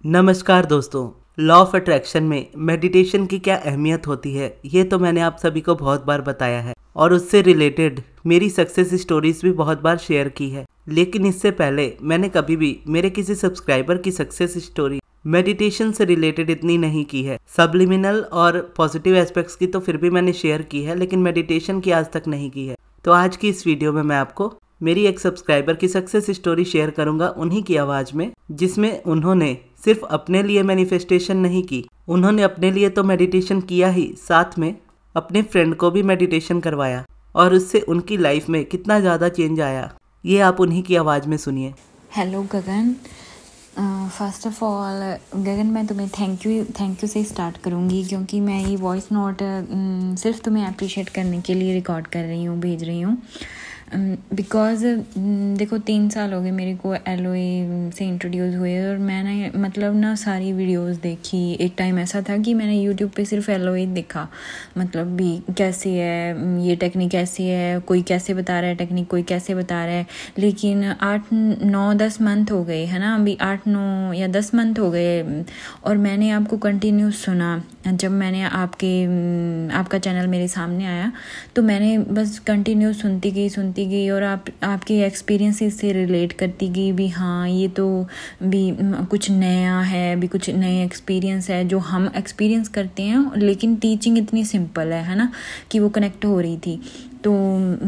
नमस्कार दोस्तों। Law of attraction में मेडिटेशन की क्या अहमियत होती है ये तो मैंने आप सभी को बहुत बार बताया है और उससे रिलेटेड मेरी सक्सेस स्टोरीज भी बहुत बार शेयर की है। लेकिन इससे पहले मैंने कभी भी मेरे किसी सब्सक्राइबर की सक्सेस स्टोरी मेडिटेशन से रिलेटेड इतनी नहीं की है। सब्लिमिनल और पॉजिटिव एस्पेक्ट्स की तो फिर भी मैंने शेयर की है, लेकिन मेडिटेशन की आज तक नहीं की है। तो आज की इस वीडियो में मैं आपको मेरी एक सब्सक्राइबर की सक्सेस स्टोरी शेयर करूंगा उन्हीं की आवाज़ में, जिसमें उन्होंने सिर्फ अपने लिए मैनिफेस्टेशन नहीं की, उन्होंने अपने लिए तो मेडिटेशन किया ही, साथ में अपने फ्रेंड को भी मेडिटेशन करवाया और उससे उनकी लाइफ में कितना ज़्यादा चेंज आया, ये आप उन्हीं की आवाज़ में सुनिए। Hello Gagan, first of all Gagan, मैं तुम्हें थैंक यू से स्टार्ट करूँगी, क्योंकि मैं ये वॉइस नोट सिर्फ तुम्हें अप्रिशिएट करने के लिए रिकॉर्ड कर रही हूँ, भेज रही हूँ। बिकॉज़ देखो 3 साल हो गए मेरे को LOA से इंट्रोड्यूस हुए और मैंने मतलब ना सारी वीडियोस देखी। एक टाइम ऐसा था कि मैंने यूट्यूब पे सिर्फ LOA देखा, मतलब भी कैसे है ये टेक्निक, कैसी है, कोई कैसे बता रहा है टेक्निक, कोई कैसे बता रहा है। लेकिन 8-9-10 मंथ हो गए है ना, अभी 8-9 या 10 मंथ हो गए और मैंने आपको कंटिन्यू सुना। जब मैंने आपका चैनल मेरे सामने आया तो मैंने बस कंटिन्यू सुनती गई और आपके एक्सपीरियंसेस से रिलेट करती गई भी। हाँ, ये तो भी कुछ नया है, भी कुछ नए एक्सपीरियंस है जो हम एक्सपीरियंस करते हैं, लेकिन टीचिंग इतनी सिंपल है ना, कि वो कनेक्ट हो रही थी। तो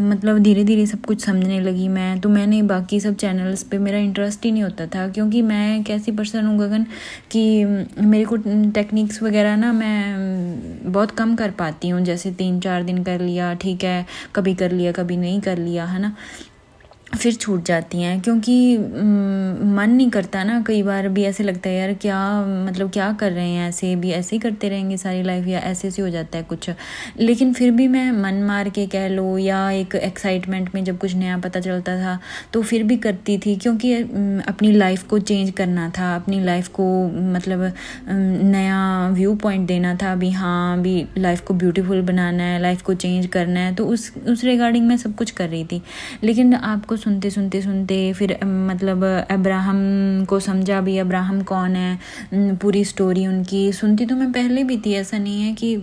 मतलब धीरे धीरे सब कुछ समझने लगी मैं। तो मैंने बाकी सब चैनल्स पे मेरा इंटरेस्ट ही नहीं होता था, क्योंकि मैं कैसी पर्सन हूँ गगन कि मेरे को टेक्निक्स वगैरह ना मैं बहुत कम कर पाती हूँ। जैसे 3-4 दिन कर लिया, ठीक है, कभी कर लिया, कभी नहीं कर लिया, है ना, फिर छूट जाती हैं, क्योंकि मन नहीं करता ना। कई बार भी ऐसे लगता है यार क्या मतलब क्या कर रहे हैं, ऐसे ही करते रहेंगे सारी लाइफ, या ऐसे हो जाता है कुछ। लेकिन फिर भी मैं मन मार के कह लो, या एक एक्साइटमेंट में जब कुछ नया पता चलता था तो फिर भी करती थी, क्योंकि अपनी लाइफ को चेंज करना था, अपनी लाइफ को मतलब नया व्यू पॉइंट देना था भी। हाँ, भी लाइफ को ब्यूटीफुल बनाना है, लाइफ को चेंज करना है। तो उस रिगार्डिंग मैं सब कुछ कर रही थी। लेकिन आपको सुनते फिर मतलब अब्राहम को समझा भी, अब्राहम कौन है, पूरी स्टोरी उनकी सुनती तो मैं पहले भी थी। ऐसा नहीं है कि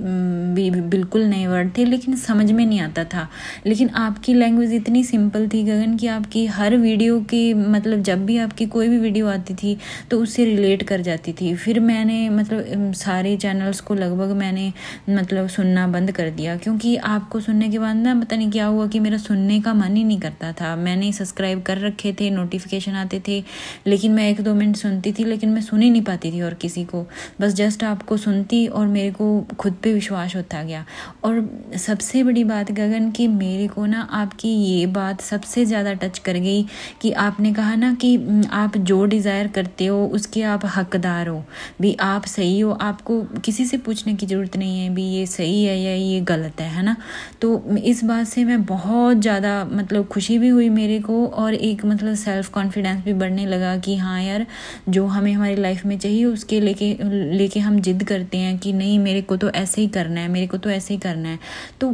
बिल्कुल नए वर्ड थे, लेकिन समझ में नहीं आता था। लेकिन आपकी लैंग्वेज इतनी सिंपल थी गगन कि आपकी हर वीडियो की मतलब जब भी आपकी कोई भी वीडियो आती थी तो उससे रिलेट कर जाती थी। फिर मैंने मतलब सारे चैनल्स को लगभग मैंने मतलब सुनना बंद कर दिया, क्योंकि आपको सुनने के बाद ना पता नहीं क्या हुआ कि मेरा सुनने का मन ही नहीं करता था। मैंने सब्सक्राइब कर रखे थे, नोटिफिकेशन आते थे, लेकिन मैं 1-2 मिनट सुनती थी, लेकिन मैं सुन ही नहीं पाती थी और किसी को, बस जस्ट आपको सुनती और मेरे को खुद पे विश्वास होता गया। और सबसे बड़ी बात गगन कि मेरे को ना आपकी ये बात सबसे ज़्यादा टच कर गई कि आपने कहा ना कि आप जो डिज़ायर करते हो उसके आप हकदार हो, भी आप सही हो, आपको किसी से पूछने की ज़रूरत नहीं है भी ये सही है या ये गलत है ना। तो इस बात से मैं बहुत ज़्यादा मतलब खुशी भी हुई मेरे को, और एक मतलब सेल्फ कॉन्फिडेंस भी बढ़ने लगा कि हाँ यार, जो हमें हमारी लाइफ में चाहिए उसके लेके हम जिद करते हैं कि नहीं मेरे को तो ऐसे ही करना है, मेरे को तो ऐसे ही करना है, तो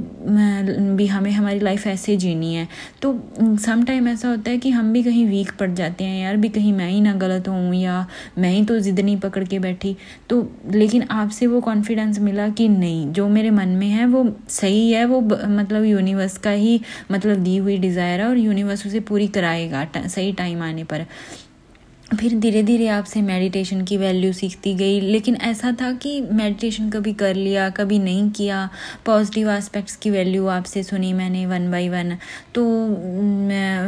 भी हमें हमारी लाइफ ऐसे जीनी है। तो सम टाइम ऐसा होता है कि हम भी कहीं वीक पड़ जाते हैं यार, भी कहीं मैं ही ना गलत हूँ या मैं ही तो जिद नहीं पकड़ के बैठी। तो लेकिन आपसे वो कॉन्फिडेंस मिला कि नहीं, जो मेरे मन में है वो सही है, वो मतलब यूनिवर्स का ही मतलब दी हुई डिज़ायर है और यूनिवर्स उसे पूरी कराएगा सही टाइम आने पर। फिर धीरे धीरे आपसे मेडिटेशन की वैल्यू सीखती गई। लेकिन ऐसा था कि मेडिटेशन कभी कर लिया, कभी नहीं किया। पॉजिटिव एस्पेक्ट्स की वैल्यू आपसे सुनी मैंने 1 by 1। तो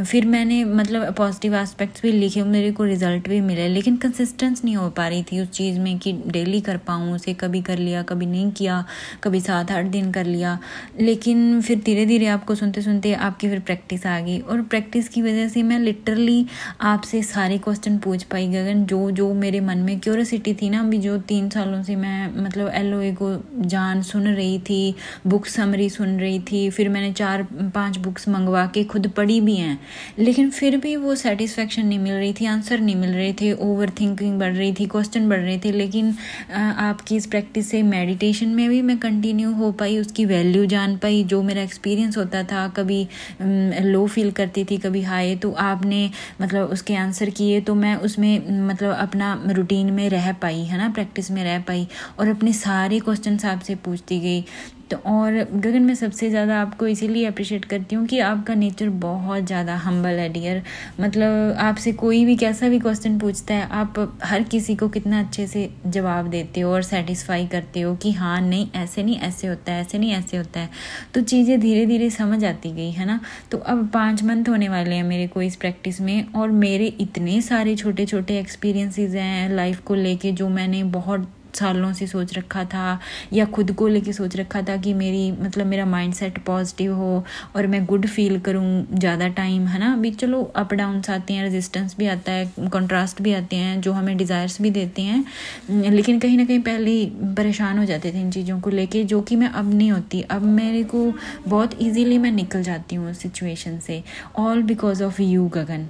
फिर मैंने मतलब पॉजिटिव एस्पेक्ट्स भी लिखे, मेरे को रिजल्ट भी मिले, लेकिन कंसिस्टेंस नहीं हो पा रही थी उस चीज़ में कि डेली कर पाऊँ उसे। कभी कर लिया, कभी नहीं किया, कभी 7-8 दिन कर लिया। लेकिन फिर धीरे धीरे आपको सुनते सुनते आपकी फिर प्रैक्टिस आ गई, और प्रैक्टिस की वजह से मैं लिटरली आपसे सारे क्वेश्चन पूछ पाई गगन, जो मेरे मन में क्यूरियोसिटी थी ना, अभी जो 3 सालों से मैं मतलब LOA को सुन रही थी, बुक समरी सुन रही थी। फिर मैंने 4-5 बुक्स मंगवा के खुद पढ़ी भी हैं, लेकिन फिर भी वो सेटिस्फेक्शन नहीं मिल रही थी, आंसर नहीं मिल रहे थे, ओवर थिंकिंग बढ़ रही थी, क्वेश्चन बढ़ रहे थे। लेकिन आपकी इस प्रैक्टिस से मेडिटेशन में भी मैं कंटिन्यू हो पाई, उसकी वैल्यू जान पाई। जो मेरा एक्सपीरियंस होता था, कभी लो फील करती थी, कभी हाई, तो आपने मतलब उसके आंसर किए, तो मैं उसमें मतलब अपना रूटीन में रह पाई, है ना, प्रैक्टिस में रह पाई और अपने सारे क्वेश्चन आपसे पूछती गई। तो और गगन, मैं सबसे ज़्यादा आपको इसीलिए अप्रिशिएट करती हूँ कि आपका नेचर बहुत ज़्यादा हम्बल है डियर। मतलब आपसे कोई भी कैसा भी क्वेश्चन पूछता है, आप हर किसी को कितना अच्छे से जवाब देते हो और सेटिस्फाई करते हो कि हाँ नहीं ऐसे नहीं ऐसे होता है, ऐसे नहीं ऐसे होता है। तो चीज़ें धीरे धीरे समझ आती गई, है ना। तो अब 5 मंथ होने वाले हैं मेरे को इस प्रैक्टिस में, और मेरे इतने सारे छोटे छोटे एक्सपीरियंसेस हैं लाइफ को लेके जो मैंने बहुत सालों से सोच रखा था या खुद को लेके सोच रखा था कि मेरा माइंडसेट पॉजिटिव हो और मैं गुड फील करूं ज़्यादा टाइम, है ना। अभी चलो अप डाउन्स आते हैं, रेजिस्टेंस भी आता है, कंट्रास्ट भी आते हैं जो हमें डिज़ायर्स भी देते हैं, लेकिन कहीं ना कहीं पहले ही परेशान हो जाते थे इन चीज़ों को लेके, जो कि मैं अब नहीं होती। अब मेरे को बहुत ईजीली मैं निकल जाती हूँ उस सिचुएशन से, ऑल बिकॉज ऑफ यू गगन।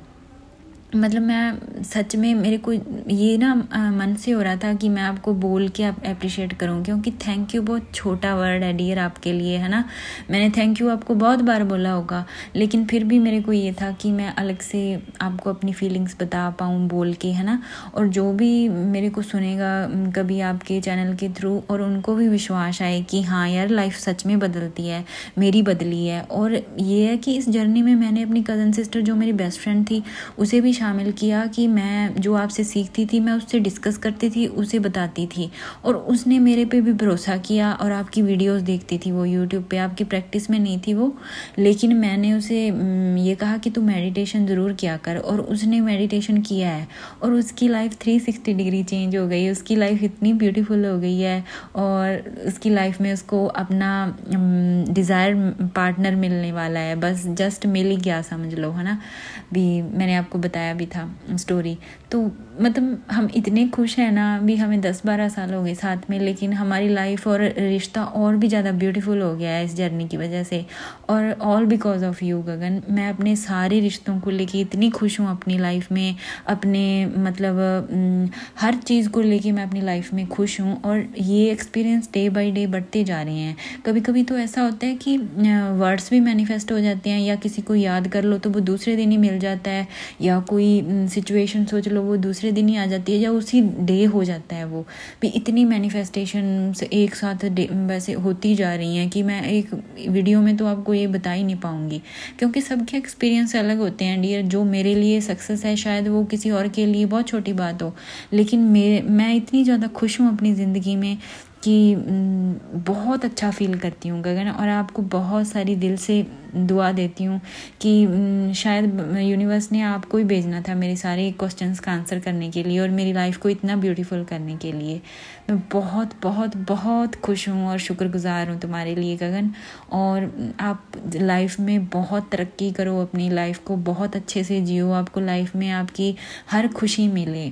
मतलब मैं सच में, मेरे को ये ना मन से हो रहा था कि मैं आपको बोल के आप अप्रिशिएट करूं, क्योंकि थैंक यू बहुत छोटा वर्ड है डियर आपके लिए, है ना। मैंने थैंक यू आपको बहुत बार बोला होगा, लेकिन फिर भी मेरे को ये था कि मैं अलग से आपको अपनी फीलिंग्स बता पाऊँ बोल के, है ना। और जो भी मेरे को सुनेगा कभी आपके चैनल के थ्रू, और उनको भी विश्वास आए कि हाँ यार लाइफ सच में बदलती है, मेरी बदली है। और ये है कि इस जर्नी में मैंने अपनी कज़न सिस्टर जो मेरी बेस्ट फ्रेंड थी उसे भी शामिल किया, कि मैं जो आपसे सीखती थी मैं उससे डिस्कस करती थी, उसे बताती थी, और उसने मेरे पे भी भरोसा किया और आपकी वीडियोस देखती थी वो यूट्यूब पे। आपकी प्रैक्टिस में नहीं थी वो, लेकिन मैंने उसे ये कहा कि तू मेडिटेशन ज़रूर किया कर, और उसने मेडिटेशन किया है और उसकी लाइफ 360 डिग्री चेंज हो गई। उसकी लाइफ इतनी ब्यूटीफुल हो गई है, और उसकी लाइफ में उसको अपना डिज़ायर पार्टनर मिलने वाला है, बस जस्ट मिल ही गया समझ लो, है ना। भी मैंने आपको बताया भी था स्टोरी। तो मतलब हम इतने खुश हैं ना, भी हमें 10-12 साल हो गए साथ में, लेकिन हमारी लाइफ और रिश्ता और भी ज़्यादा ब्यूटीफुल हो गया है इस जर्नी की वजह से, और ऑल बिकॉज ऑफ यू गगन। मैं अपने सारे रिश्तों को लेके इतनी खुश हूँ अपनी लाइफ में, अपने मतलब हर चीज़ को लेके मैं अपनी लाइफ में खुश हूँ, और ये एक्सपीरियंस डे बाय डे बढ़ते जा रहे हैं। कभी कभी तो ऐसा होता है कि वर्ड्स भी मैनिफेस्ट हो जाते हैं, या किसी को याद कर लो तो वो दूसरे दिन ही मिल जाता है, या कोई सिचुएशन सोच लो वो दूसरे दिन ही आ जाती है, या उसी डे हो जाता है। वो भी इतनी मैनिफेस्टेशन एक साथ वैसे होती जा रही हैं कि मैं एक वीडियो में तो आपको ये बता ही नहीं पाऊंगी, क्योंकि सबके एक्सपीरियंस अलग होते हैं डियर। जो मेरे लिए सक्सेस है शायद वो किसी और के लिए बहुत छोटी बात हो, लेकिन मैं इतनी ज़्यादा खुश हूँ अपनी ज़िंदगी में कि बहुत अच्छा फील करती हूँ गगन, और आपको बहुत सारी दिल से दुआ देती हूँ कि शायद यूनिवर्स ने आपको ही भेजना था मेरे सारे क्वेश्चंस का आंसर करने के लिए, और मेरी लाइफ को इतना ब्यूटीफुल करने के लिए। मैं बहुत बहुत बहुत खुश हूँ और शुक्रगुजार हूँ तुम्हारे लिए गगन, और आप लाइफ में बहुत तरक्की करो, अपनी लाइफ को बहुत अच्छे से जियो, आपको लाइफ में आपकी हर खुशी मिले,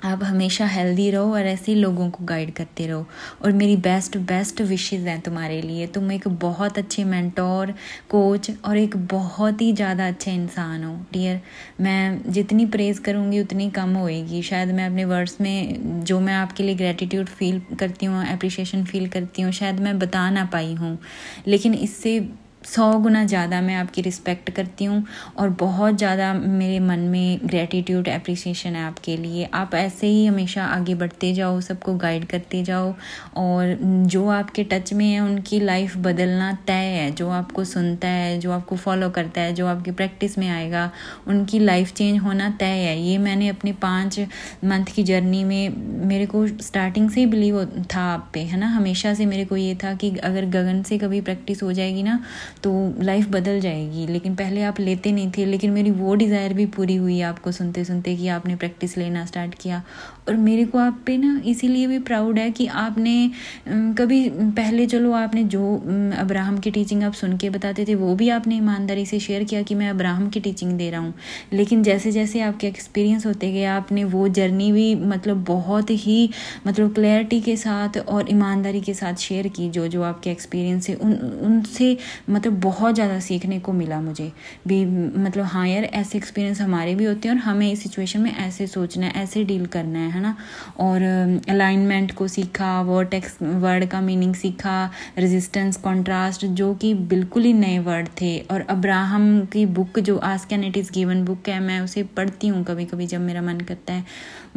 आप हमेशा हेल्दी रहो और ऐसे ही लोगों को गाइड करते रहो। और मेरी बेस्ट विशेज़ हैं तुम्हारे लिए। तुम एक बहुत अच्छे मेंटोर, कोच और एक बहुत ही ज़्यादा अच्छे इंसान हो डियर। मैं जितनी प्रेज़ करूँगी उतनी कम होएगी। शायद मैं अपने वर्ड्स में जो मैं आपके लिए ग्रेटिट्यूड फील करती हूँ, एप्रिशिएशन फील करती हूँ, शायद मैं बता ना पाई हूँ, लेकिन इससे 100 गुना ज़्यादा मैं आपकी रिस्पेक्ट करती हूँ, और बहुत ज़्यादा मेरे मन में ग्रेटिट्यूड एप्रिसिएशन है आपके लिए। आप ऐसे ही हमेशा आगे बढ़ते जाओ, सबको गाइड करते जाओ, और जो आपके टच में है उनकी लाइफ बदलना तय है। जो आपको सुनता है, जो आपको फॉलो करता है, जो आपकी प्रैक्टिस में आएगा, उनकी लाइफ चेंज होना तय है। ये मैंने अपने 5 मंथ की जर्नी में, मेरे को स्टार्टिंग से ही बिलीव था आप पे, है ना। हमेशा से मेरे को ये था कि अगर गगन से कभी प्रैक्टिस हो जाएगी ना तो लाइफ बदल जाएगी, लेकिन पहले आप लेते नहीं थे। लेकिन मेरी वो डिज़ायर भी पूरी हुई आपको सुनते सुनते कि आपने प्रैक्टिस लेना स्टार्ट किया, और मेरे को आप पे ना इसीलिए भी प्राउड है कि आपने कभी पहले, चलो आपने जो अब्राहम की टीचिंग आप सुन के बताते थे वो भी आपने ईमानदारी से शेयर किया कि मैं अब्राहम की टीचिंग दे रहा हूँ, लेकिन जैसे जैसे आपके एक्सपीरियंस होते गए आपने वो जर्नी भी मतलब बहुत ही मतलब क्लैरिटी के साथ और ईमानदारी के साथ शेयर की। जो जो आपके एक्सपीरियंस है उनसे मतलब बहुत ज़्यादा सीखने को मिला मुझे भी, मतलब हाँ यार ऐसे एक्सपीरियंस हमारे भी होते हैं और हमें इस सिचुएशन में ऐसे सोचना है, ऐसे डील करना है ना। और अलाइनमेंट को सीखा, वर्ड का मीनिंग सीखा, रेजिस्टेंस, कॉन्ट्रास्ट, जो कि बिल्कुल ही नए वर्ड थे। और अब्राहम की बुक जो ask and it is given book है, मैं उसे पढ़ती हूँ कभी कभी जब मेरा मन करता है।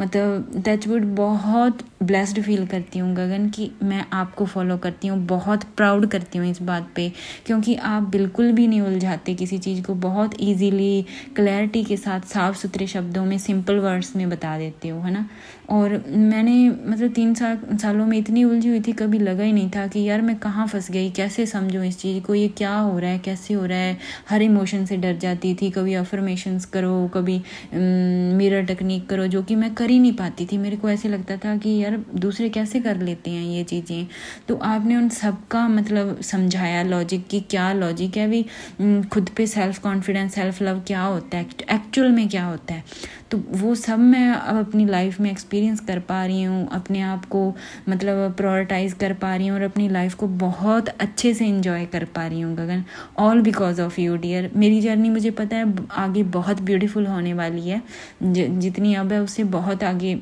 मतलब टचवुड बहुत ब्लेस्ड फील करती हूँ गगन कि मैं आपको फॉलो करती हूँ, बहुत प्राउड करती हूँ इस बात पे, क्योंकि आप बिल्कुल भी नहीं उलझाते किसी चीज़ को, बहुत इजीली क्लैरिटी के साथ साफ सुथरे शब्दों में सिंपल वर्ड्स में बता देते हो, है ना। और मैंने मतलब 3 सालों में इतनी उलझी हुई थी, कभी लगा ही नहीं था कि यार मैं कहाँ फंस गई, कैसे समझूं इस चीज़ को, ये क्या हो रहा है, कैसे हो रहा है। हर इमोशन से डर जाती थी, कभी अफर्मेशंस करो, कभी मिरर टेक्निक करो, जो कि मैं कर ही नहीं पाती थी। मेरे को ऐसे लगता था कि यार दूसरे कैसे कर लेते हैं ये चीज़ें। तो आपने उन सब का मतलब समझाया लॉजिक की, क्या लॉजिक है भी, खुद पे सेल्फ कॉन्फिडेंस, सेल्फ लव क्या होता है, एक्चुअल में क्या होता है। तो वो सब मैं अब अपनी लाइफ में एक्सपीरियंस कर पा रही हूँ, अपने आप को मतलब प्रायोरिटाइज कर पा रही हूँ और अपनी लाइफ को बहुत अच्छे से एंजॉय कर पा रही हूँ Gagan, all because of you dear. मेरी जर्नी मुझे पता है आगे बहुत ब्यूटीफुल होने वाली है, जितनी अब है उससे बहुत आगे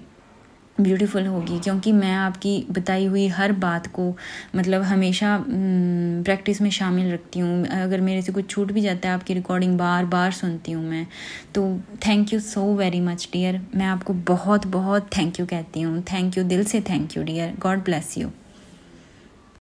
ब्यूटीफुल होगी, क्योंकि मैं आपकी बताई हुई हर बात को मतलब हमेशा प्रैक्टिस में शामिल रखती हूँ। अगर मेरे से कुछ छूट भी जाता है, आपकी रिकॉर्डिंग बार बार सुनती हूँ मैं। तो thank you so very much dear, मैं आपको बहुत बहुत थैंक यू कहती हूँ। थैंक यू, दिल से thank you dear, God bless you.